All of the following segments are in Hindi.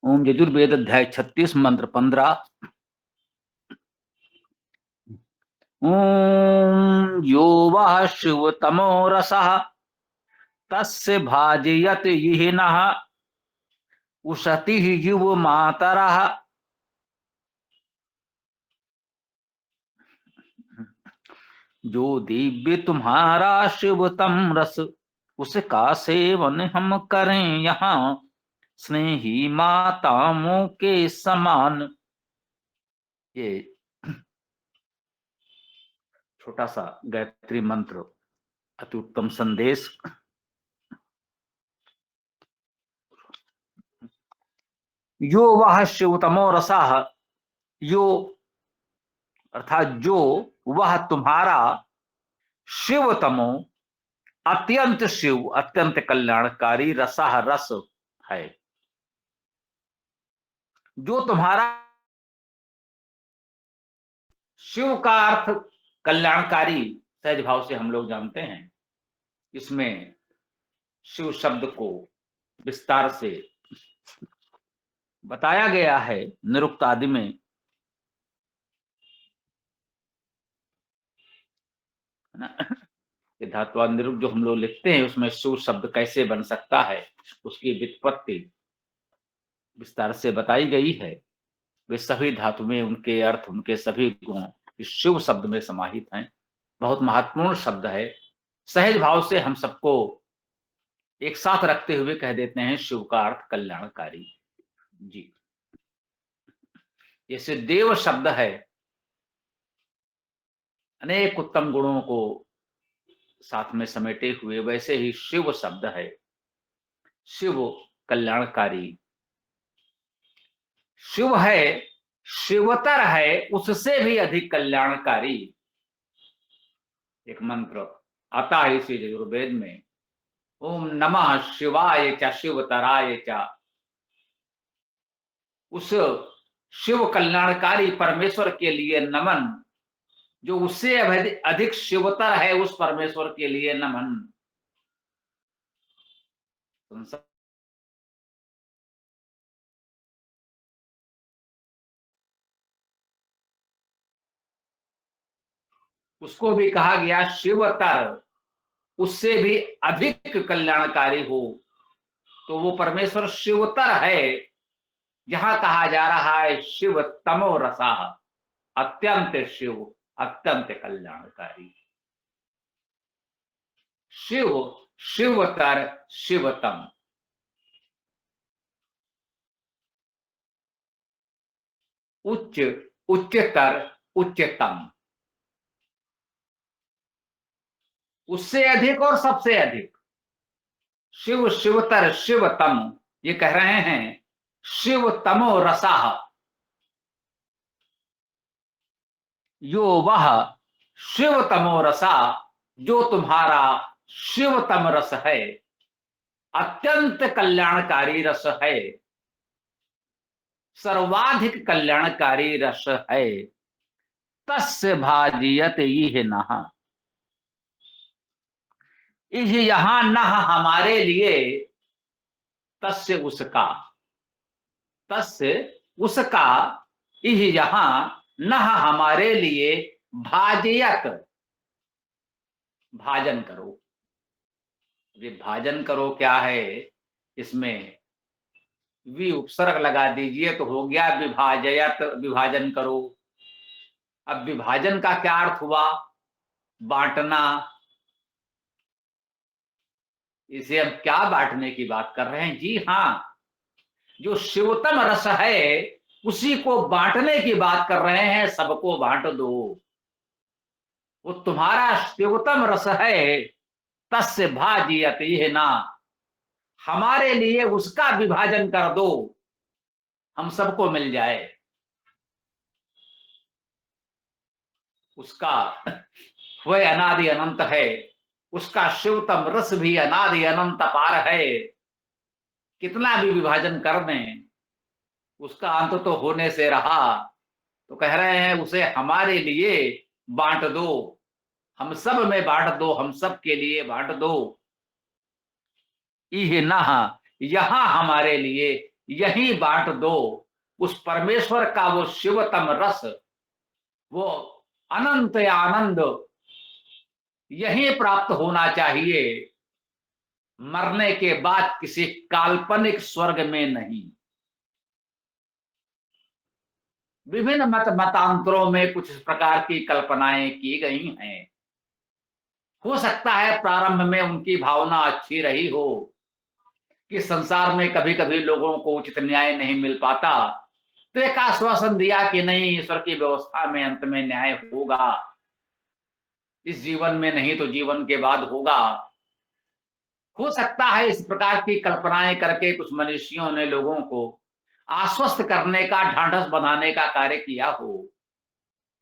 ओम यजुर्वेद अध्याय 36 मंत्र 15। ओम यो वः शिवतमो रसः तस्य भाजयत यिनः उशति युव मातरः। जो दिव्य तुम्हारा शिवतम रस उसका सेवन हम करें यहाँ स्नेही माताओं के समान। ये छोटा सा गायत्री मंत्र अति उत्तम संदेश। यो वह शिवतमो रसाह, यो अर्थात जो वह तुम्हारा शिवतमो अत्यंत शिव अत्यंत कल्याणकारी रसाह रस है। जो तुम्हारा शिव का अर्थ कल्याणकारी सहज भाव से हम लोग जानते हैं। इसमें शिव शब्द को विस्तार से बताया गया है निरुक्त आदि में। धातुवाद निरुक्त जो हम लोग लिखते हैं उसमें शिव शब्द कैसे बन सकता है उसकी व्युत्पत्ति विस्तार से बताई गई है। वे सभी धातु में उनके अर्थ उनके सभी गुण इस शिव शब्द में समाहित हैं। बहुत महत्वपूर्ण शब्द है। सहज भाव से हम सबको एक साथ रखते हुए कह देते हैं शिव का अर्थ कल्याणकारी जी। जैसे देव शब्द है अनेक उत्तम गुणों को साथ में समेटे हुए, वैसे ही शिव शब्द है शिव कल्याणकारी। शिव है शिवतर है उससे भी अधिक कल्याणकारी। एक मंत्र आता है इसी यजुर्वेद में, ओम नमः शिवाय च शिवतराय च। उस शिव कल्याणकारी परमेश्वर के लिए नमन, जो उससे अधिक शिवतर है उस परमेश्वर के लिए नमन। उसको भी कहा गया शिवतर, उससे भी अधिक कल्याणकारी हो, तो वो परमेश्वर शिवतर है। जहां कहा जा रहा है शिव तमो रसा, अत्यंत शिव अत्यंत कल्याणकारी। शिव शिवतर शिवतम, उच्च उच्चतर उच्चतम, उससे अधिक और सबसे अधिक। शिव शिवतर शिवतम, ये कह रहे हैं शिव तमो रसाह, यो वह शिव तमो रसा, जो तुम्हारा शिवतम रस है अत्यंत कल्याणकारी रस है, सर्वाधिक कल्याणकारी रस है। तस्य भाजियत यह नहा, यहां नह हमारे लिए, तस्य उसका, तस्य उसका, यहां नह हमारे लिए भाजियत, भाजन करो। ये भाजन करो क्या है, इसमें वि उपसर्ग लगा दीजिए तो हो गया विभाजयत, विभाजन करो। अब विभाजन का क्या अर्थ हुआ, बांटना। इसे हम क्या बांटने की बात कर रहे हैं, जी हाँ, जो शिवतम रस है उसी को बांटने की बात कर रहे हैं। सबको बांट दो, वो तुम्हारा शिवतम रस है। तस्य भाजियत यह ना, हमारे लिए उसका विभाजन कर दो, हम सबको मिल जाए। उसका वह अनादि अनंत है, उसका शिवतम रस भी अनादि अनंत पार है। कितना भी विभाजन कर दें उसका अंत तो होने से रहा। तो कह रहे हैं उसे हमारे लिए बांट दो, हम सब में बांट दो, हम सब के लिए बांट दो। इह नह, यहां हमारे लिए यही बांट दो। उस परमेश्वर का वो शिवतम रस, वो अनंत आनंद यही प्राप्त होना चाहिए, मरने के बाद किसी काल्पनिक स्वर्ग में नहीं। विभिन्न मतांतरों में कुछ इस प्रकार की कल्पनाएं की गई हैं। हो सकता है प्रारंभ में उनकी भावना अच्छी रही हो कि संसार में कभी कभी लोगों को उचित न्याय नहीं मिल पाता, तो एक आश्वासन दिया कि नहीं, ईश्वर की व्यवस्था में अंत में न्याय होगा, इस जीवन में नहीं तो जीवन के बाद होगा। हो सकता है इस प्रकार की कल्पनाएं करके कुछ मनुष्यों ने लोगों को आश्वस्त करने का, ढांढस बंधाने का कार्य किया हो।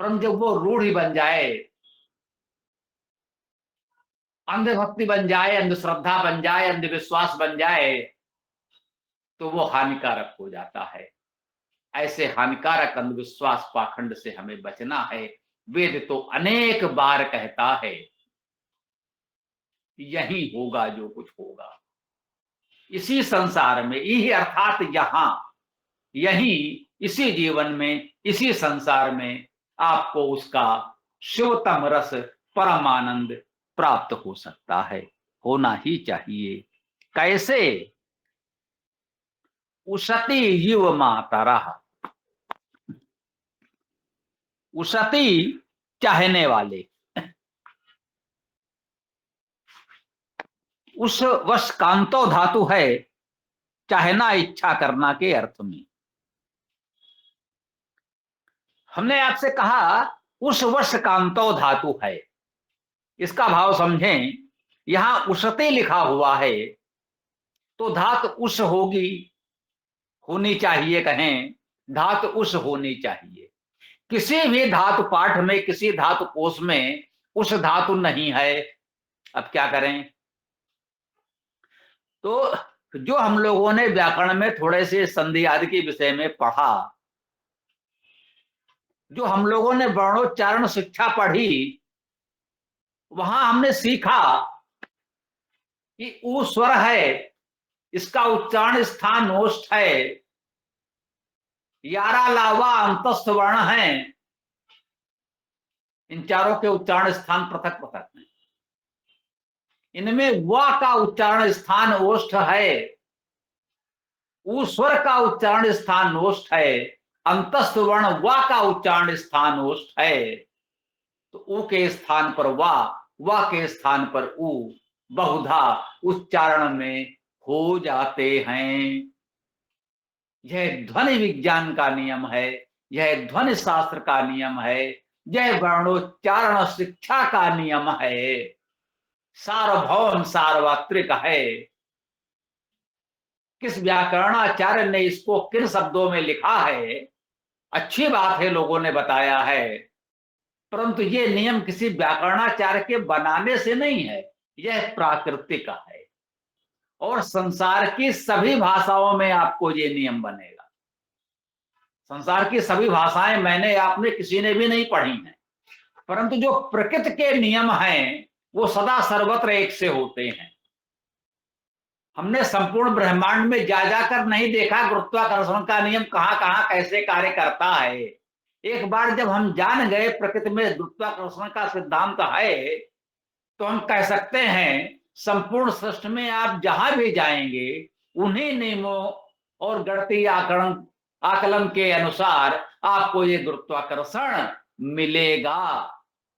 परंतु जब वो रूढ़ी बन जाए, अंधभक्ति बन जाए, अंधश्रद्धा बन जाए, अंधविश्वास बन जाए, तो वो हानिकारक हो जाता है। ऐसे हानिकारक अंधविश्वास पाखंड से हमें बचना है। वेद तो अनेक बार कहता है, यही होगा जो कुछ होगा, इसी संसार में, यही अर्थात यहां, यही, इसी जीवन में, इसी संसार में आपको उसका शिवतम रस, परमानंद प्राप्त हो सकता है, होना ही चाहिए। कैसे? उसति युव मातरा, उसति चाहने वाले, उस वश कांतो धातु है चाहना, इच्छा करना के अर्थ में। हमने आपसे कहा उस वश कांतो धातु है, इसका भाव समझें। यहां उसते लिखा हुआ है तो धातु उस होगी, होनी चाहिए, कहें धातु उस होनी चाहिए। किसी भी धातु पाठ में, किसी धातु कोश में उस धातु नहीं है। अब क्या करें? तो जो हम लोगों ने व्याकरण में थोड़े से संधि आदि के विषय में पढ़ा, जो हम लोगों ने वर्णोच्चारण शिक्षा पढ़ी, वहां हमने सीखा कि ऊ स्वर है, इसका उच्चारण स्थान ओष्ठ है, यारा लावा अंतस्थ वर्ण है, इन चारों के उच्चारण स्थान पृथक पृथक हैं। इनमें व का उच्चारण स्थान ओष्ठ है, ऊ स्वर का उच्चारण स्थान ओष्ठ है, अंतस्थ वर्ण व का उच्चारण स्थान ओष्ठ है। तो ऊ के स्थान पर व के स्थान पर ऊ बहुधा उच्चारण में हो जाते हैं। यह ध्वनि विज्ञान का नियम है, यह ध्वनि शास्त्र का नियम है, यह वर्णोच्चारण शिक्षा का नियम है, सार्वभौम सार्वत्रिक है। किस व्याकरणाचार्य ने इसको किन शब्दों में लिखा है, अच्छी बात है, लोगों ने बताया है, परंतु ये नियम किसी व्याकरणाचार्य के बनाने से नहीं है, यह प्राकृतिक है। और संसार की सभी भाषाओं में आपको ये नियम बनेगा। संसार की सभी भाषाएं मैंने, आपने, किसी ने भी नहीं पढ़ी हैं, परंतु जो प्रकृति के नियम हैं वो सदा सर्वत्र एक से होते हैं। हमने संपूर्ण ब्रह्मांड में जा जाकर नहीं देखा गुरुत्वाकर्षण का नियम कहां कहां कैसे कार्य करता है। एक बार जब हम जान गए प्रकृति में गुरुत्वाकर्षण का सिद्धांत है, तो हम कह सकते हैं संपूर्ण सृष्टि में आप जहां भी जाएंगे उन्हीं नियमों और गणितीय आकलन के अनुसार आपको ये गुरुत्वाकर्षण मिलेगा।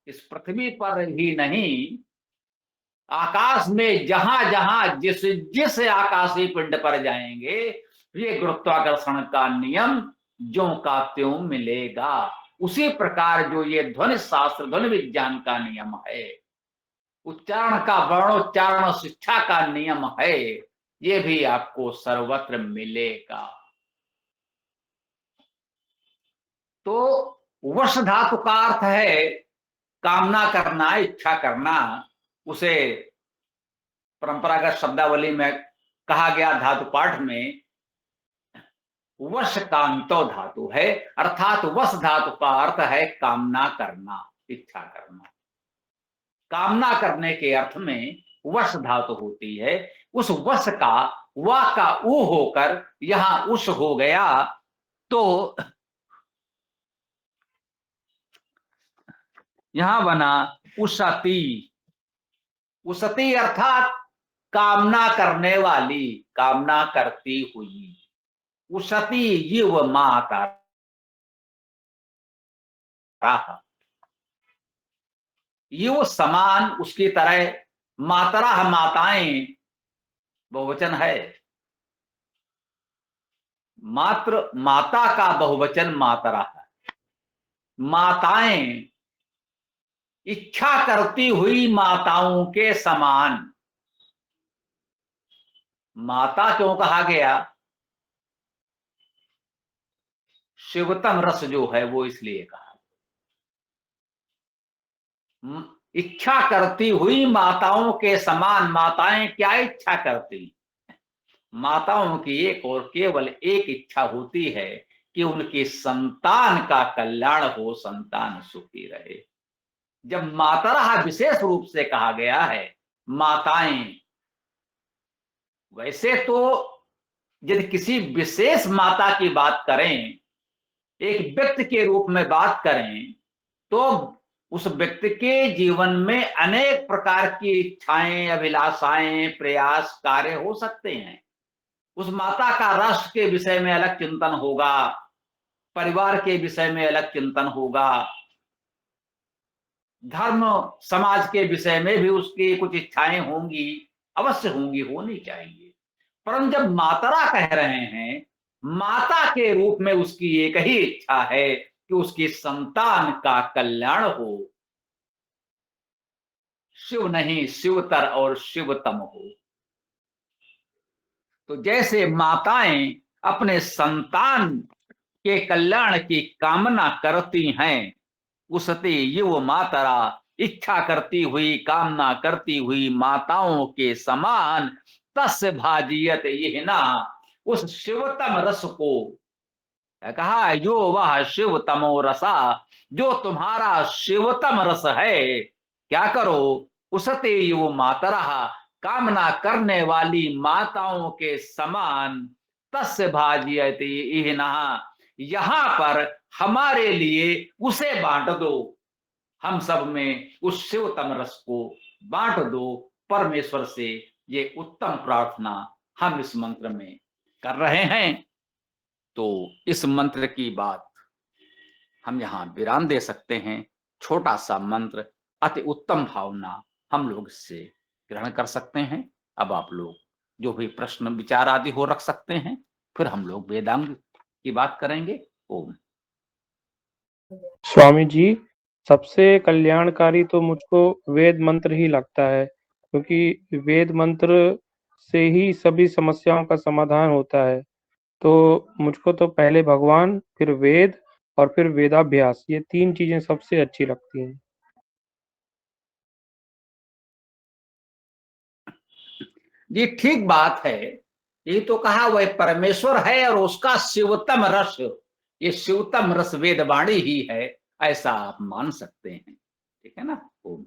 इस पृथ्वी पर ही नहीं, आकाश में जहां जहां जिस जिस आकाशीय पिंड पर जाएंगे, ये गुरुत्वाकर्षण का नियम ज्यों का त्यों मिलेगा। उसी प्रकार जो ये ध्वनि शास्त्र, ध्वनि विज्ञान का नियम है, उच्चारण का, वर्णोच्चारण शिक्षा का नियम है, ये भी आपको सर्वत्र मिलेगा। तो वश धातु का अर्थ है कामना करना, इच्छा करना। उसे परंपरागत शब्दावली में कहा गया धातु पाठ में वश कांतो धातु है, अर्थात वश धातु का अर्थ है कामना करना, इच्छा करना। कामना करने के अर्थ में वश धातु होती है। उस वश का वा का ऊ होकर यहां उस हो गया, तो यहां बना उसती। उसती अर्थात कामना करने वाली, कामना करती हुई। उसती युव माता, युव समान उसकी तरह, मातरा माताएं बहुवचन है। मात्र माता का बहुवचन मातरा है। माताएं इच्छा करती हुई माताओं के समान। माता क्यों कहा गया? शिवतम रस जो है वो इसलिए कहा। इच्छा करती हुई माताओं के समान। माताएं क्या इच्छा करती? माताओं की एक और केवल एक इच्छा होती है कि उनकी संतान का कल्याण हो, संतान सुखी रहे। जब मातरा विशेष रूप से कहा गया है, माताएं, वैसे तो यदि किसी विशेष माता की बात करें, एक व्यक्ति के रूप में बात करें, तो उस व्यक्ति के जीवन में अनेक प्रकार की इच्छाएं, अभिलाषाएं, प्रयास, कार्य हो सकते हैं। उस माता का राष्ट्र के विषय में अलग चिंतन होगा, परिवार के विषय में अलग चिंतन होगा, धर्म समाज के विषय में भी उसकी कुछ इच्छाएं होंगी, अवश्य होंगी, होनी चाहिए। परंतु जब मातरा कह रहे हैं, माता के रूप में उसकी एक ही इच्छा है कि उसकी संतान का कल्याण हो, शिव नहीं शिवतर और शिवतम हो। तो जैसे माताएं अपने संतान के कल्याण की कामना करती हैं, उसते युव मातरा इच्छा करती हुई, कामना करती हुई माताओं के समान तस्य भाजियत ये ना, उस शिवतम रस को कहा, जो वह शिवतमो रसा, जो तुम्हारा शिवतम रस है, क्या करो, उसते युव मातरा कामना करने वाली माताओं के समान तस्य भाजियत इहना, यहां पर हमारे लिए उसे बांट दो। हम सब में उस शिवतम रस को बांट दो परमेश्वर से। ये उत्तम प्रार्थना हम इस मंत्र में कर रहे हैं। तो इस मंत्र की बात हम यहां विराम दे सकते हैं। छोटा सा मंत्र, अति उत्तम भावना हम लोग इससे ग्रहण कर सकते हैं। अब आप लोग जो भी प्रश्न विचार आदि हो रख सकते हैं, फिर हम लोग वेदांग की बात करेंगे। ओम। स्वामी जी, सबसे कल्याणकारी तो मुझको वेद मंत्र ही लगता है, क्योंकि वेद मंत्र से ही सभी समस्याओं का समाधान होता है। तो मुझको तो पहले भगवान, फिर वेद और फिर वेदाभ्यास, ये 3 चीजें सबसे अच्छी लगती हैं। जी ठीक बात है। ये तो कहा वह परमेश्वर है और उसका शिवतम रस, ये शिवतम रस वेदवाणी ही है, ऐसा आप मान सकते हैं। ठीक है ना। ओम।